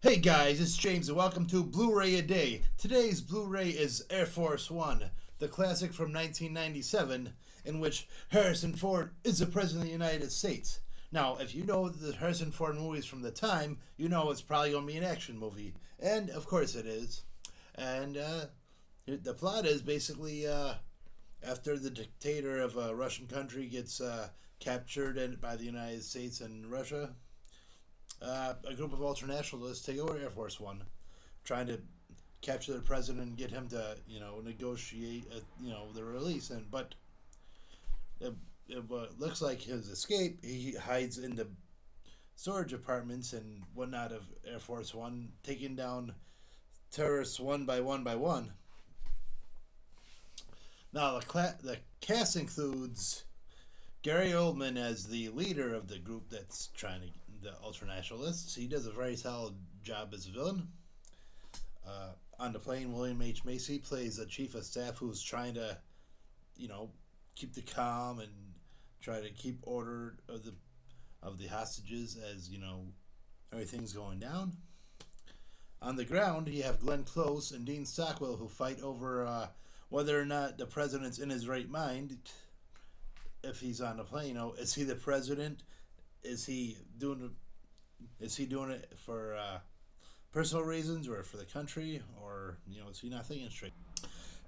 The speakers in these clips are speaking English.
Hey guys, it's James and welcome to Blu-Ray A Day. Today's Blu-ray is Air Force One, the classic from 1997, in which Harrison Ford is the President of the United States. Now, if you know the Harrison Ford movies from the time, you know it's probably going to be an action movie. And, of course, it is. And the plot is basically after the dictator of a Russian country gets captured by the United States and Russia, a group of ultranationalists take over Air Force One, trying to capture the president and get him to, negotiate, the release. But it looks like his escape. He hides in the storage apartments and whatnot of Air Force One, taking down terrorists one by one by one. Now the cast includes Gary Oldman as the leader of the group that's trying to the ultranationalists. He does a very solid job as a villain. On the plane, William H. Macy plays a chief of staff who's trying to, keep the calm and try to keep order of the hostages as everything's going down. On the ground, you have Glenn Close and Dean Stockwell who fight over whether or not the president's in his right mind. If he's on the plane, is he the president? Is he doing it for personal reasons or for the country, or is he not thinking straight?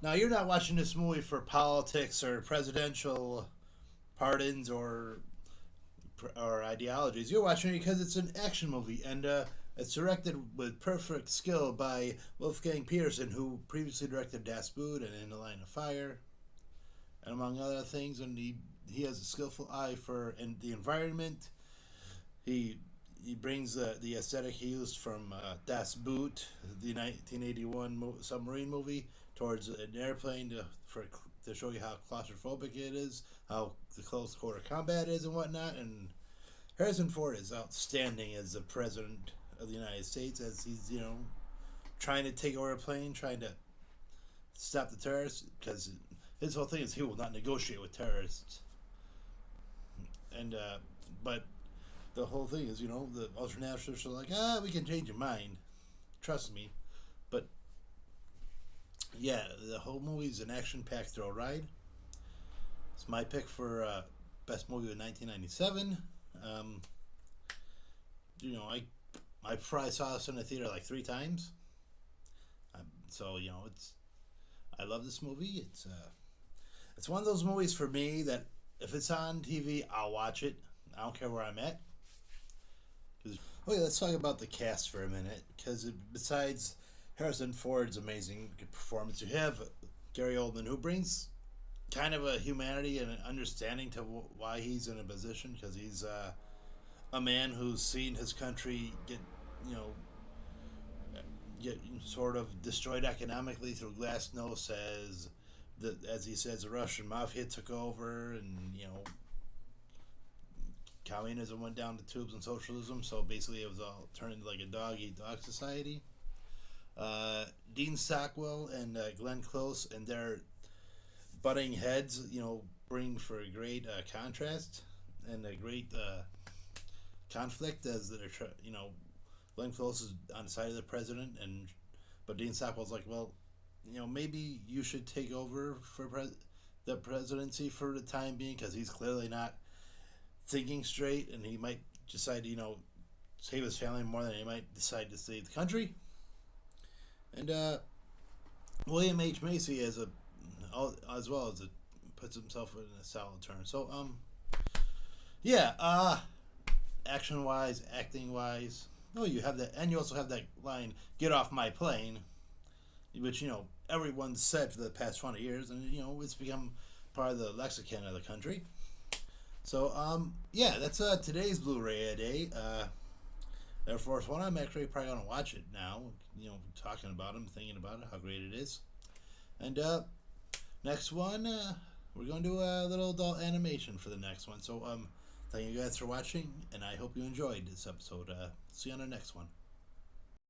Now, you're not watching this movie for politics or presidential pardons or ideologies. You're watching it because it's an action movie, and it's directed with perfect skill by Wolfgang Peterson, who previously directed Das Boot and In the Line of Fire, and among other things. And he has a skillful eye for the environment. He brings the aesthetic he used from Das Boot, the 1981 submarine movie, towards an airplane to show you how claustrophobic it is, how the close quarter combat is, and whatnot. And Harrison Ford is outstanding as the president of the United States, as he's trying to take over a plane, trying to stop the terrorists, because his whole thing is he will not negotiate with terrorists. And but the whole thing is, the ultranationalists are like, we can change your mind, trust me. But yeah, the whole movie's an action-packed thrill ride. It's my pick for best movie of 1997. I probably saw this in the theater like 3 times. So I love this movie. It's one of those movies for me that if it's on TV, I'll watch it. I don't care where I'm at. Okay, let's talk about the cast for a minute. Because besides Harrison Ford's amazing performance, you have Gary Oldman, who brings kind of a humanity and an understanding to why he's in a position. Because he's a man who's seen his country get sort of destroyed economically through glasnost, as he says, the Russian mafia took over, and communism went down the tubes and socialism. So basically, it was all turned into like a dog-eat-dog society. Dean Stockwell and Glenn Close and their butting heads, bring for a great contrast and a great conflict, as they're Glenn Close is on the side of the president, but Dean Stockwell's like, well, maybe you should take over for the presidency for the time being, because he's clearly not thinking straight, and he might decide to, save his family more than he might decide to save the country. And William H. Macy as well as puts himself in a solid turn. So yeah, action wise, acting wise. Oh, you have that, and you also have that line, "Get off my plane," which everyone's said for the past 20 years, and it's become part of the lexicon of the country. So yeah, that's today's Blu-ray A Day. Air Force One. I'm actually probably gonna watch it now. Talking about him, thinking about it, how great it is. And next one, we're gonna do a little adult animation for the next one. So thank you guys for watching, and I hope you enjoyed this episode. See you on the next one.